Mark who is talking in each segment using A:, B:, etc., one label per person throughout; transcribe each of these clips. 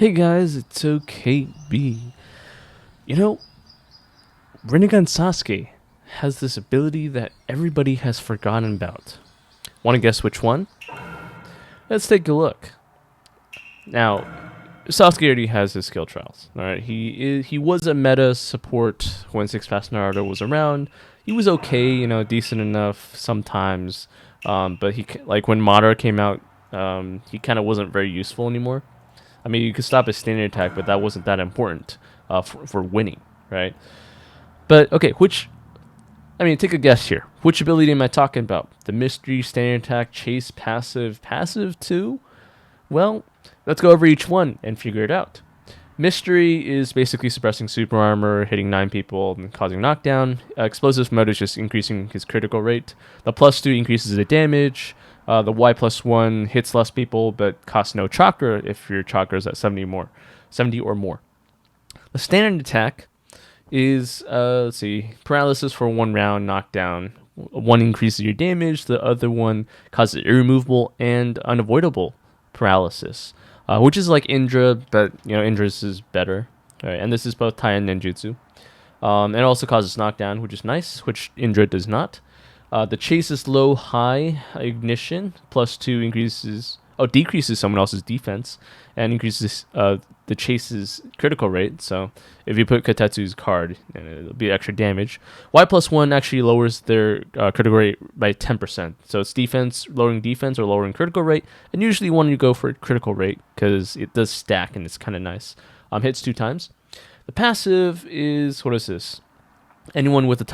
A: Hey guys, it's OKB. You know, Rinnegan Sasuke has this ability that everybody has forgotten about. Want to guess which one? Let's take a look. Now, Sasuke already has his skill trials. All right, he was a meta support when Six Pass Naruto was around. He was okay, decent enough sometimes. But like when Madara came out, he kind of wasn't very useful anymore. I mean, you could stop his standard attack, but that wasn't that important for winning, right? But okay, take a guess here. Which ability am I talking about? The mystery, standard attack, chase, passive, passive 2? Well, let's go over each one and figure it out. Mystery is basically suppressing super armor, hitting 9 people, and causing knockdown. Explosive mode is just increasing his critical rate. The +2 increases the damage. The Y+1 hits less people, but costs no chakra if your chakra is at 70 or more. The standard attack is, paralysis for 1 round, knockdown. One increases your damage, the other one causes irremovable and unavoidable paralysis, which is like Indra, but Indra's is better. All right, and this is both Tai and Ninjutsu. It also causes knockdown, which is nice, which Indra does not. The chase is low, high ignition. +2 decreases someone else's defense and increases the chase's critical rate. So if you put Katetsu's card, it'll be extra damage. Y+1 actually lowers their critical rate by 10%. So it's lowering defense or lowering critical rate. And usually when you go for critical rate, because it does stack and it's kind of nice. Hits 2 times. The passive is, what is this? Anyone hitting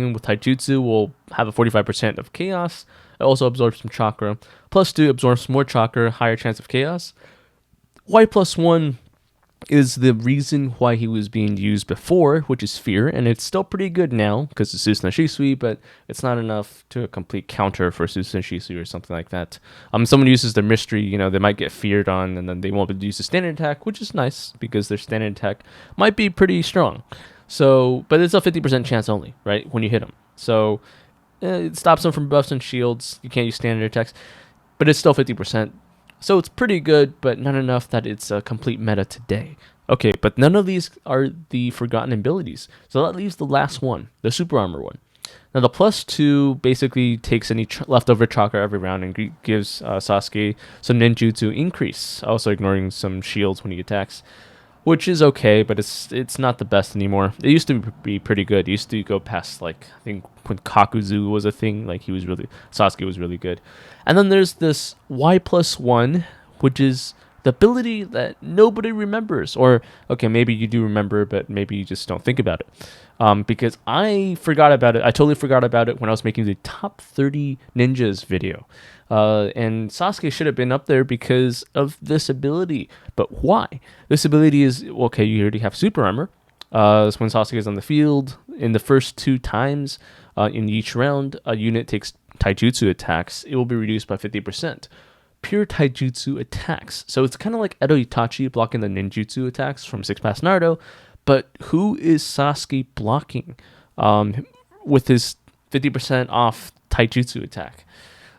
A: him with taijutsu will have a 45% of chaos. It also absorbs some chakra. +2 absorbs more chakra, higher chance of chaos. Y+1 is the reason why he was being used before, which is fear, and it's still pretty good now because it's Susanoo Shisui, but it's not enough to a complete counter for Susanoo Shisui or something like that. Someone uses their mystery, they might get feared on, and then they won't be able to use the standard attack, which is nice because their standard attack might be pretty strong. So, but it's a 50% chance only, right, when you hit them. So it stops them from buffs and shields. You can't use standard attacks, but it's still 50%. So it's pretty good, but not enough that it's a complete meta today. Okay, but none of these are the forgotten abilities. So that leaves the last one, the super armor one. Now the +2 basically takes any leftover chakra every round and gives Sasuke some ninjutsu increase, also ignoring some shields when he attacks. Which is okay, but it's not the best anymore. It used to be pretty good. It used to go past, like, I think when Kakuzu was a thing, like Sasuke was really good. And then there's this Y+1, which is the ability that nobody remembers. Or, okay, maybe you do remember, but maybe you just don't think about it. Because I forgot about it. I totally forgot about it when I was making the top 30 ninjas video. And Sasuke should have been up there because of this ability. But why? This ability is, okay, you already have super armor. So when Sasuke is on the field, in the first 2 times in each round, a unit takes taijutsu attacks, it will be reduced by 50%. Pure taijutsu attacks. So it's kind of like Edo Itachi blocking the ninjutsu attacks from Six Pass Naruto. But who is Sasuke blocking with his 50% off taijutsu attack?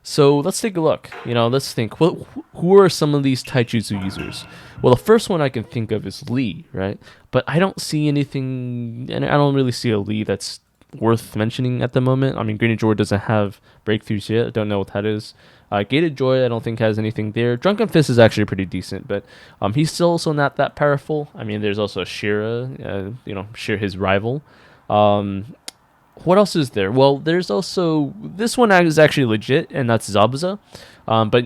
A: So let's take a look. Let's think. Well, who are some of these taijutsu users? Well, the first one I can think of is Lee, right? But I don't see anything, and I don't really see a Lee that's worth mentioning at the moment. I mean, Graded Joy doesn't have breakthroughs yet. I don't know what that is. Gated Joy, I don't think has anything there. Drunken Fist is actually pretty decent, but he's still also not that powerful. I mean, there's also Shira, his rival. What else is there? Well, there's also this one is actually legit, and that's Zabuza. But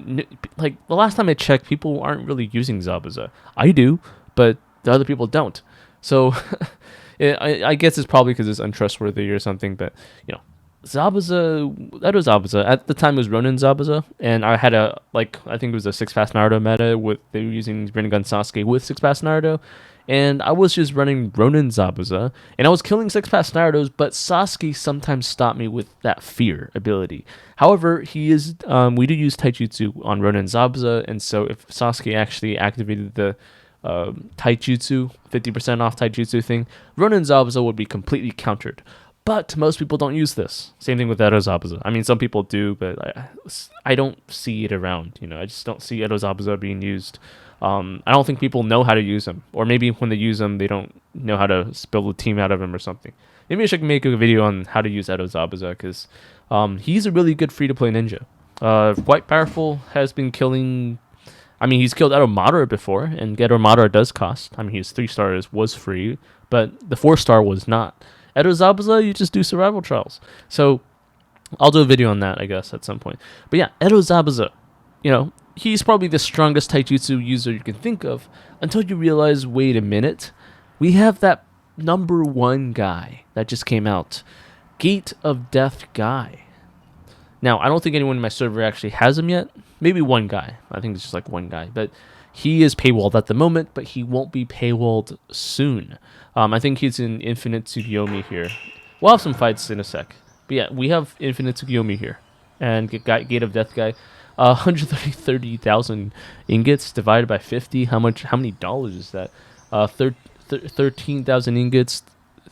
A: like the last time I checked, people aren't really using Zabuza. I do, but the other people don't. So I guess it's probably because it's untrustworthy or something. But Zabuza, that was Zabuza. At the time, it was Ronin Zabuza, and I had I think it was a Six Pass Naruto meta they were using Rinnegan Sasuke with Six Pass Naruto. And I was just running Ronin Zabuza, and I was killing Six Pass Narutos, but Sasuke sometimes stopped me with that fear ability. However, we do use taijutsu on Ronin Zabuza, and so if Sasuke actually activated the taijutsu, 50% off taijutsu thing, Ronin Zabuza would be completely countered. But most people don't use this. Same thing with Edo Zabuza. I mean, some people do, but I don't see it around. I just don't see Edo Zabuza being used. I don't think people know how to use them. Or maybe when they use them, they don't know how to build a team out of them or something. Maybe I should make a video on how to use Edo Zabuza, because he's a really good free-to-play ninja. Quite powerful, has been killing... I mean, he's killed Edo Madara before, and Edo Madara does cost. I mean, his 3 stars was free, but the 4-star was not. Edo Zabuza, you just do survival trials. So, I'll do a video on that, I guess, at some point. But yeah, Edo Zabuza, he's probably the strongest taijutsu user you can think of, until you realize, wait a minute, we have that #1 guy that just came out. Gate of Death guy. Now, I don't think anyone in my server actually has him yet. Maybe one guy. I think it's just like one guy. But he is paywalled at the moment, but he won't be paywalled soon. I think he's in Infinite Tsukiyomi here. We'll have some fights in a sec. But yeah, we have Infinite Tsukiyomi here. And Gate of Death guy. 130,000 ingots divided by 50. How many dollars is that? 13,000 ingots.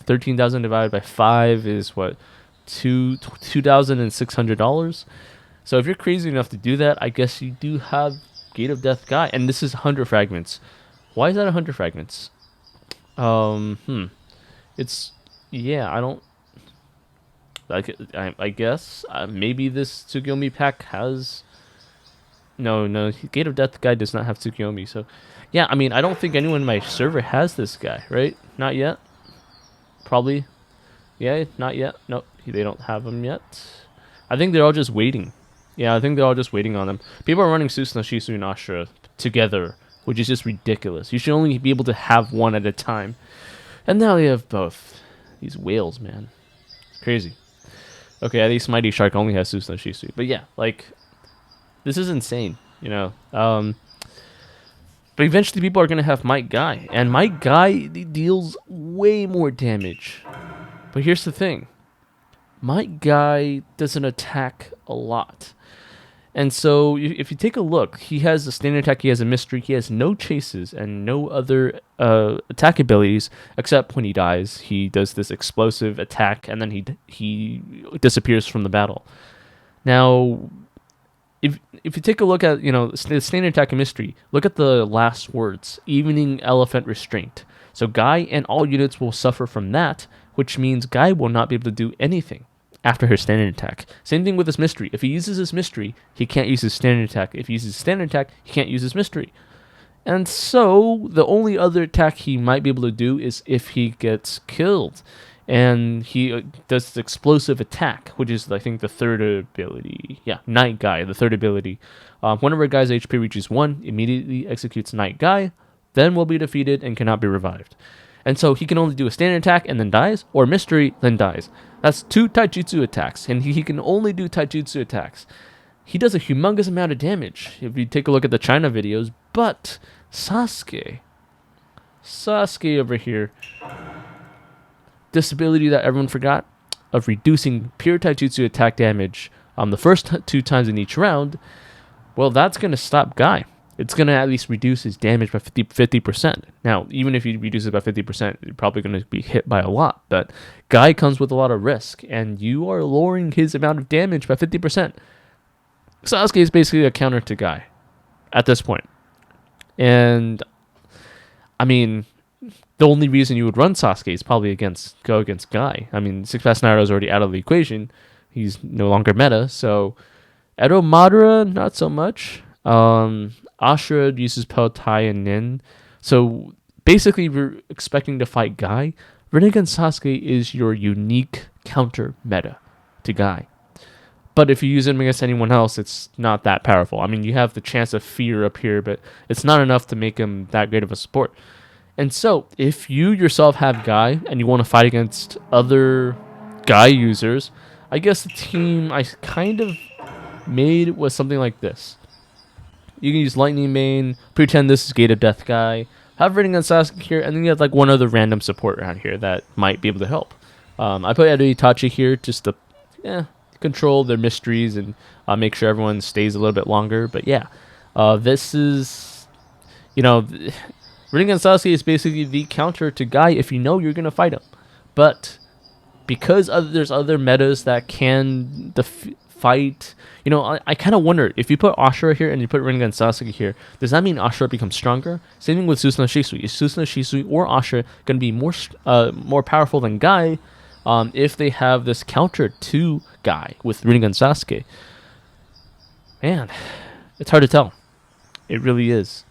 A: 13,000 divided by 5 is what? $2,600. So if you're crazy enough to do that, I guess you do have Gate of Death guy. And this is 100 fragments. Why is that 100 fragments? It's, yeah, I don't, I guess, maybe this Tsukiyomi pack has, no, Gate of Death guy does not have Tsukiyomi, so, yeah, I mean, I don't think anyone in my server has this guy, right? Not yet? Probably. Yeah, not yet. Nope, they don't have him yet. I think they're all just waiting. Yeah, I think they're all just waiting on him. People are running Susanoo, Shisui, and Ashura together, which is just ridiculous. You should only be able to have one at a time. And now they have both. These whales, man. It's crazy. Okay, at least Mighty Shark only has Susanoo, Shisui. But yeah, like, this is insane, But eventually people are going to have Might Guy. And Might Guy deals way more damage. But here's the thing. Might Guy doesn't attack a lot. And so, if you take a look, he has a standard attack, he has a mystery, he has no chases, and no other attack abilities, except when he dies. He does this explosive attack, and then he disappears from the battle. Now, if you take a look at, the standard attack and mystery, look at the last words, Evening Elephant Restraint. So Guy and all units will suffer from that, which means Guy will not be able to do anything after her standard attack. Same thing with his mystery. If he uses his mystery, he can't use his standard attack. If he uses standard attack, he can't use his mystery. And so, the only other attack he might be able to do is if he gets killed. And he does this explosive attack, which is, I think, the third ability. Yeah, Night Guy, the third ability. Whenever a guy's HP reaches 1, immediately executes Night Guy, then will be defeated and cannot be revived. And so he can only do a standard attack and then dies, or mystery, then dies. That's 2 taijutsu attacks, and he can only do taijutsu attacks. He does a humongous amount of damage, if you take a look at the China videos, but Sasuke over here, this ability that everyone forgot, of reducing pure taijutsu attack damage the first 2 times in each round, well, that's going to stop Guy. It's going to at least reduce his damage by 50%. Now, even if you reduce it by 50%, you're probably going to be hit by a lot. But Guy comes with a lot of risk, and you are lowering his amount of damage by 50%. Sasuke is basically a counter to Guy at this point. And, I mean, the only reason you would run Sasuke is probably go against Guy. I mean, 6-Pass Naruto is already out of the equation. He's no longer meta, so Edo Madara, not so much. Ashura uses Po Tai and Nin. So basically, we're expecting to fight Guy. Rinnegan Sasuke is your unique counter meta to Guy. But if you use him against anyone else, it's not that powerful. I mean, you have the chance of fear up here, but it's not enough to make him that great of a support. And so, if you yourself have Guy and you want to fight against other Guy users, I guess the team I kind of made was something like this. You can use Lightning Bane, pretend this is Gate of Death Guy, have Rinnegan Sasuke here, and then you have like one other random support around here that might be able to help. I put Edo Itachi here just to control their mysteries and make sure everyone stays a little bit longer. But yeah, this is, Rinnegan Sasuke is basically the counter to Guy if you know you're going to fight him. But because there's other metas that can fight. You know, I kind of wonder, if you put Ashura here and you put Rinnegan Sasuke here, does that mean Ashura becomes stronger? Same thing with Susanoo Shisui. Is Susanoo Shisui or Ashura going to be more powerful than Guy if they have this counter to Guy with Rinnegan Sasuke? Man, it's hard to tell. It really is.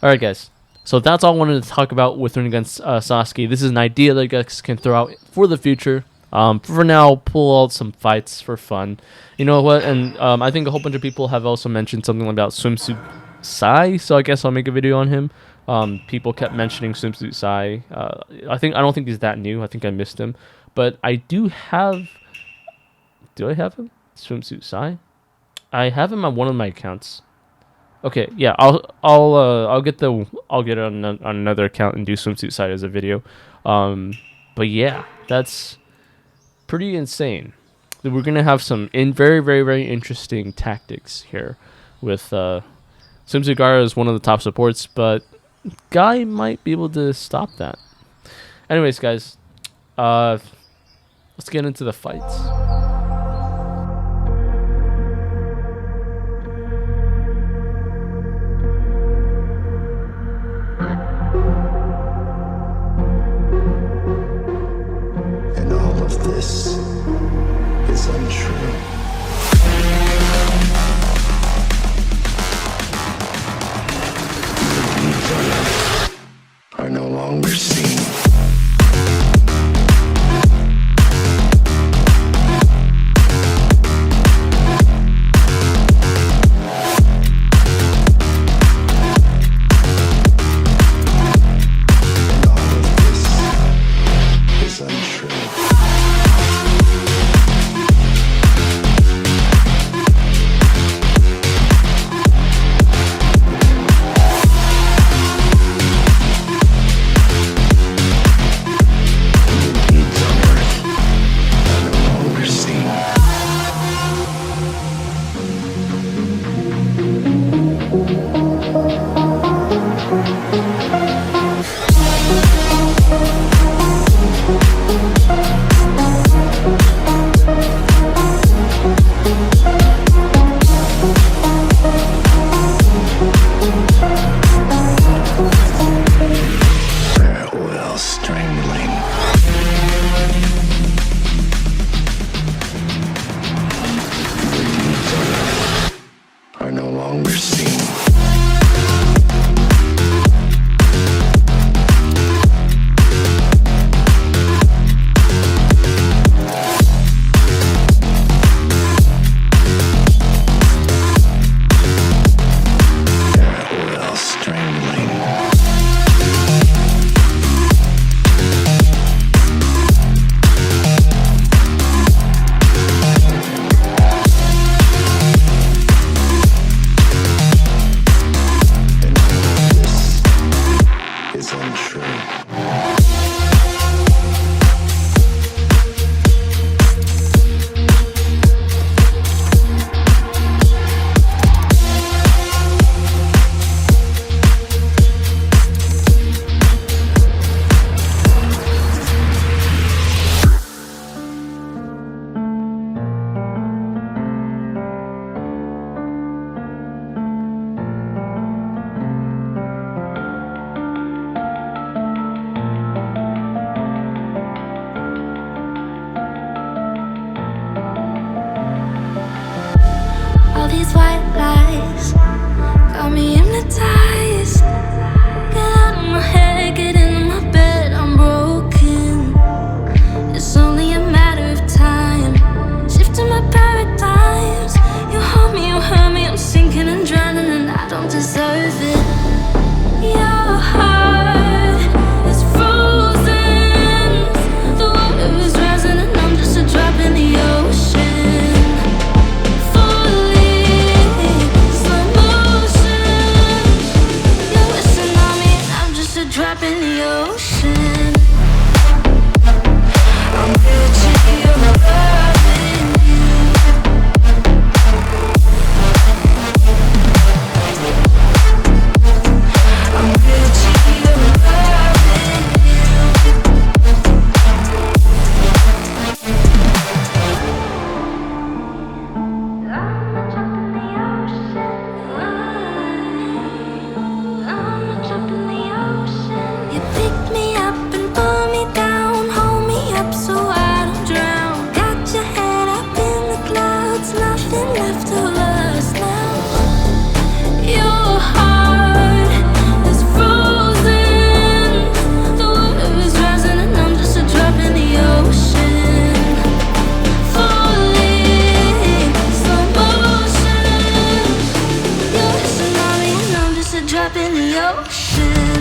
A: Alright, guys. So that's all I wanted to talk about with Rinnegan Sasuke. This is an idea that you guys can throw out for the future. For now, pull out some fights for fun. You know what? And I think a whole bunch of people have also mentioned something about Swimsuit Sai, so I guess I'll make a video on him. People kept mentioning Swimsuit Sai. I don't think he's that new. I think I missed him, but I do have. Do I have him? Swimsuit Sai? I have him on one of my accounts. Okay, yeah, I'll get it on another account and do Swimsuit Sai as a video. But yeah, that's pretty insane. We're gonna have some very, very, very interesting tactics here with Swimsuit Gara is one of the top supports, but Guy might be able to stop that. Anyways, guys, let's get into the fights.
B: And all of this is untrue. Are no longer seen.
C: up in the ocean.